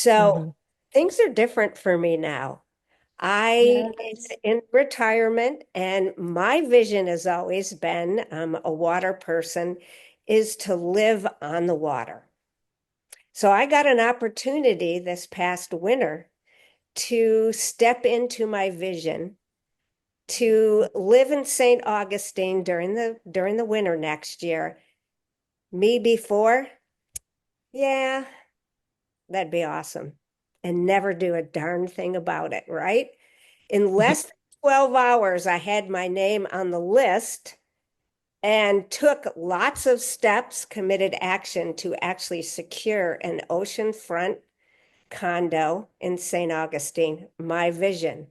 So Mhm. things are different for me now. I Yes. in retirement, and my vision has always been, I'm a water person, is to live on the water. So I got an opportunity this past winter to step into my vision to live in St. Augustine during the winter next year. Me before, yeah, that'd be awesome. And never do a darn thing about it, right? In less than 12 hours, I had my name on the list and took lots of steps, committed action to actually secure an oceanfront condo in St. Augustine, my vision.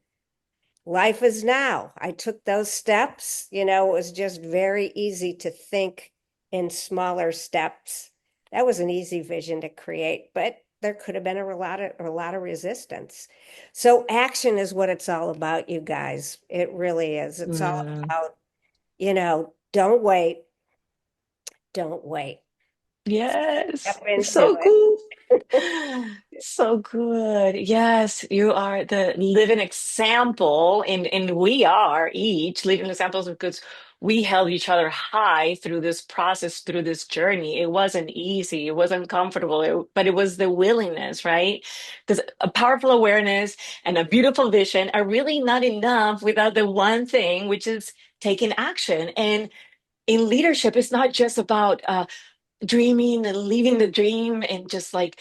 Life is now. I took those steps. It was just very easy to think in smaller steps. That was an easy vision to create, but there could have been a lot of resistance. So action is what it's all about, you guys. It really is. It's all Mm. about, don't wait, don't wait. Yes, Step into so good. it. So good. Yes, you are the living example, and we are each living examples because we held each other high through this process, through this journey. It wasn't easy, it wasn't comfortable, but it was the willingness, right? Because a powerful awareness and a beautiful vision are really not enough without the one thing, which is taking action. And in leadership, it's not just about dreaming and living the dream and just like,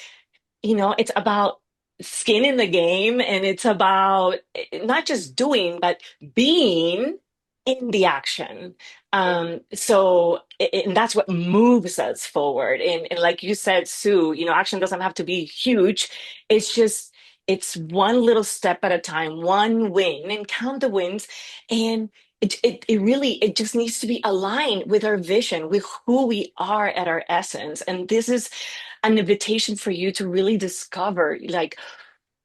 it's about skin in the game, and it's about not just doing, but being in the action. And that's what moves us forward. And like you said, Sue, action doesn't have to be huge. It's just, it's one little step at a time, one win, and count the wins. And it just needs to be aligned with our vision, with who we are at our essence. And this is an invitation for you to really discover, like,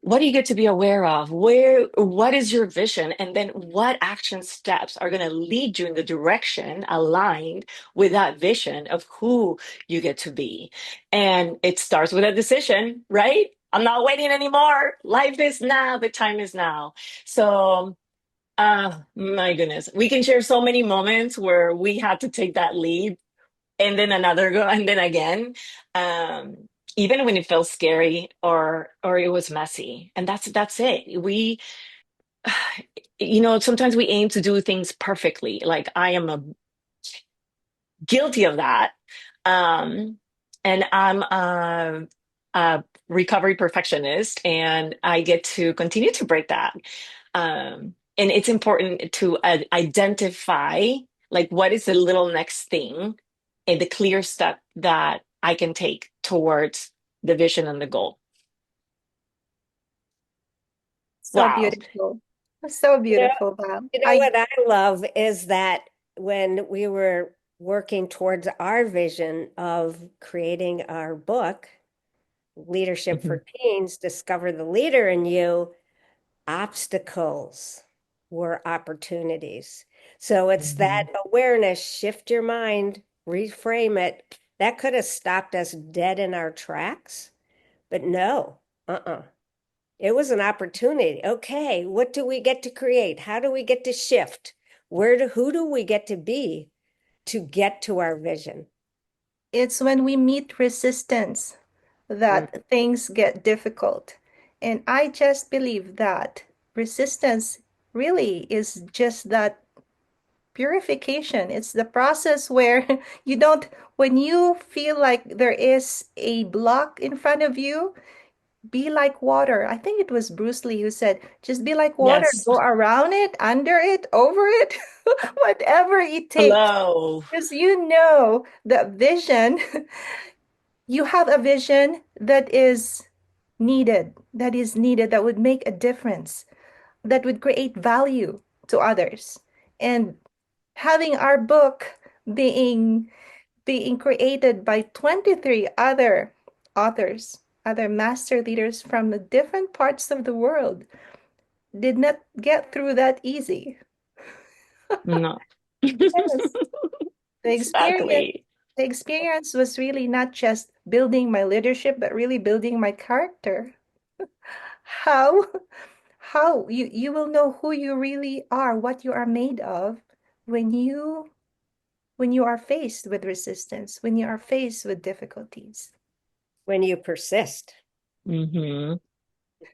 what do you get to be aware of, what is your vision, and then what action steps are going to lead you in the direction aligned with that vision of who you get to be. And it starts with a decision, right? I'm not waiting anymore. Life is now. The time is now. So my goodness, we can share so many moments where we had to take that leap, and then another go, and then again, um even when it felt scary, or it was messy. And that's it. We sometimes we aim to do things perfectly. Like, I am guilty of that. And I'm a recovery perfectionist, and I get to continue to break that. And it's important to identify, like, what is the little next thing and the clear step that I can take towards the vision and the goal. So Wow. beautiful. So You know, beautiful, Val. you know what I love is that when we were working towards our vision of creating our book, Leadership Mhm. for Teens, Discover the Leader in You, obstacles were opportunities. So it's that Mhm. awareness, shift your mind, reframe it. That could have stopped us dead in our tracks, but no, uh-uh. It was an opportunity. Okay, what do we get to create? How do we get to shift? Who do we get to be to get to our vision? It's when we meet resistance Mm. that things get difficult. And I just believe that resistance really is just that purification. It's the process where you don't, when you feel like there is a block in front of you, be like water. I think it was Bruce Lee who said, just be like water, Yes. go around it, under it, over it, whatever it takes. Hello. Because you know the vision, you have a vision that is needed, that would make a difference, that would create value to others. And having our book being being created by 23 other authors, other master leaders from the different parts of the world, did not get through that easy. No. Yes. The experience, Exactly. the experience was really not just building my leadership, but really building my character. How how you will know who you really are, what you are made of when you are faced with resistance, when you are faced with difficulties. When you persist. Hmm. Mhm.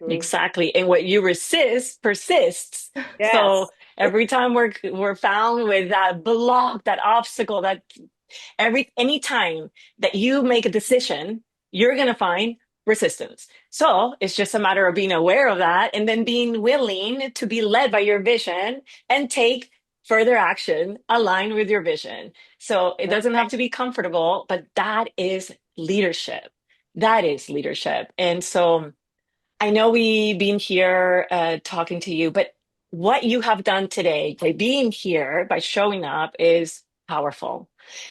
Exactly. And what you resist persists. So Yes. every time we're found with that block, that obstacle, that anytime that you make a decision, you're gonna find resistance. So it's just a matter of being aware of that and then being willing to be led by your vision and take further action aligned with your vision. So it doesn't have to be comfortable, but that is leadership. That is leadership. And so I know we've been here talking to you, but what you have done today by being here, by showing up, is powerful.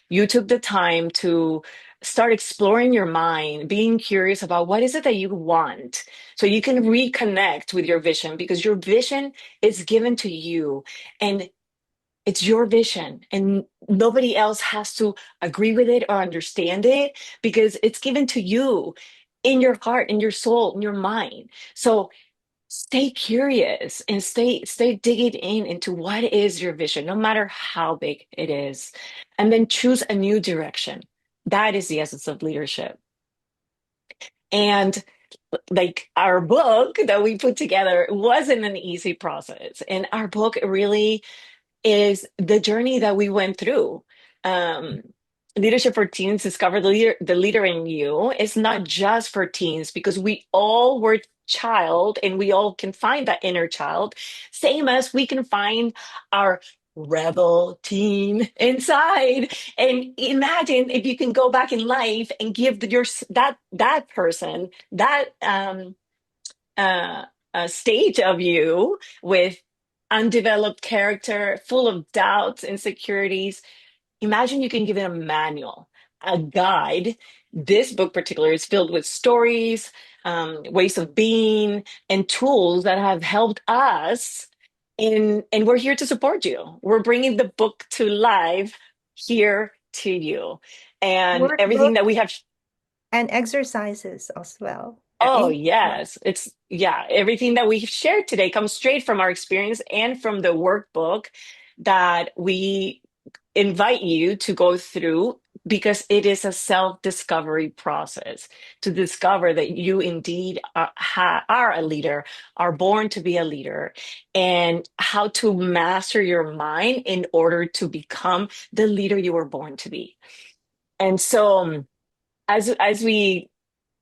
You took the time to start exploring your mind, being curious about what is it that you want, so you can reconnect with your vision because your vision is given to you and it's your vision, and nobody else has to agree with it or understand it because it's given to you in your heart, in your soul, in your mind. So stay curious and stay digging in into what is your vision, no matter how big it is, and then choose a new direction. That is the essence of leadership. And like our book that we put together wasn't an easy process. And our book really is the journey that we went through. Um, Leadership for Teens, Discover the leader in you is not just for teens because we all were child and we all can find that inner child, same as we can find our rebel teen inside. And imagine if you can go back in life and give that person that uh, a stage of you with undeveloped character, full of doubts, insecurities. Imagine you can give it a manual, a guide. This book, particularly, is filled with stories, ways of being, and tools that have helped us. And we're here to support you. We're bringing the book to life here to you. And everything that we Workbooks have. and exercises as well. Oh, In yes. Yeah, everything that we've shared today comes straight from our experience and from the workbook that we invite you to go through because it is a self-discovery process to discover that you indeed are a leader, are born to be a leader, and how to master your mind in order to become the leader you were born to be. And so, as we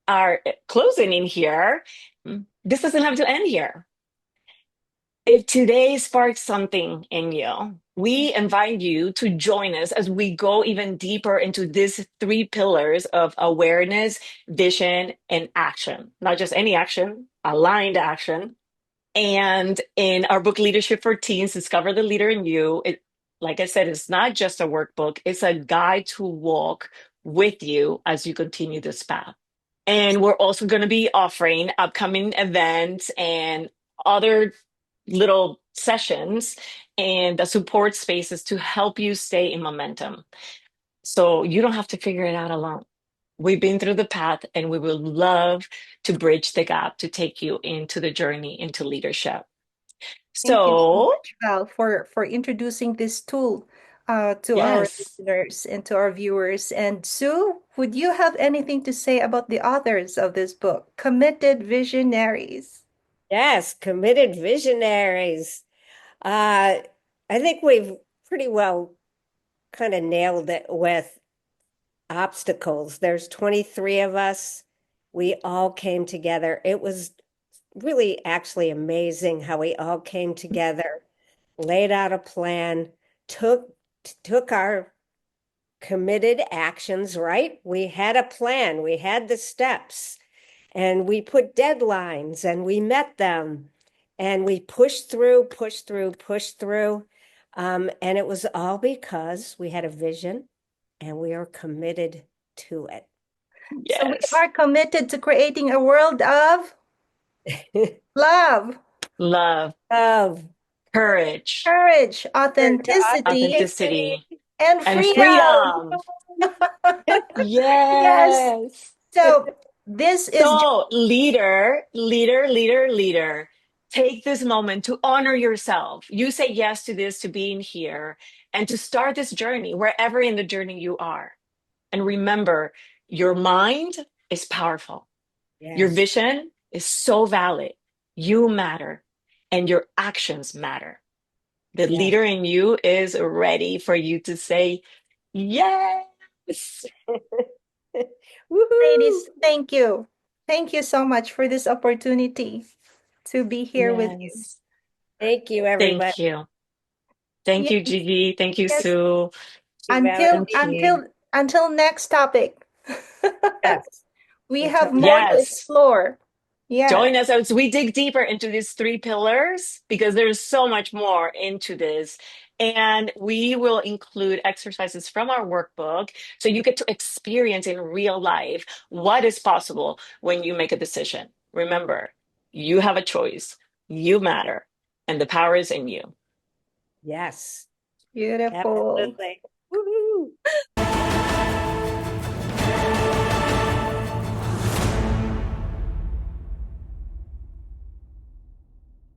are closing in here, this doesn't have to end here. If today sparks something in you, we invite you to join us as we go even deeper into these three pillars of awareness, vision, and action. Not just any action, aligned action. And in our book, Leadership for Teens, Discover the Leader in You, like I said, it's not just a workbook, it's a guide to walk with you as you continue this path. And we're also going to be offering upcoming events and other little sessions and the support spaces to help you stay in momentum. So you don't have to figure it out alone. We've been through the path and we would love to bridge the gap to take you into the journey into leadership. Thank you so So, much, Val, for introducing this tool to our yes. listeners and to our viewers. And Sue, would you have anything to say about the authors of this book, Committed Visionaries? Yes, committed visionaries. Uh, I think we've pretty well kind of nailed it with obstacles. There's 23 of us. We all came together. It was really actually amazing how we all came together, laid out a plan, took took our committed actions, right? We had a plan, we had the steps, and we put deadlines and we met them and we pushed through, pushed through, pushed through. And it was all because we had a vision and we are committed to So we Yes. are committed to creating a world of it. love, Love, Love, courage, courage, authenticity, authenticity, authenticity, and and freedom. freedom. Yes. Yes. So this is So, leader, take this moment to honor yourself. You say yes to this, to being here, and to start this journey wherever in the journey you are. And remember, your mind is powerful. Your Yes. vision is so valid. You matter, and your actions matter. The Yes. leader in you is ready for you to say, yes. Woohoo! ladies, thank you. Thank you so much for this opportunity to be here with you. Yes. Thank you, everybody. Thank you. Thank Yes, you, Gigi. Thank you, yes. Sue. Thank you, Until Thank Valerie. you. until until next topic. Yes. We Until have more to Yes. explore. Yes. Join us as we dig deeper into these three pillars because there's so much more into this. And we will include exercises from our workbook so you get to experience in real life what is possible when you make a decision. Remember, you have a choice, you matter, and the power is in you. yes, Beautiful. absolutely. Woohoo!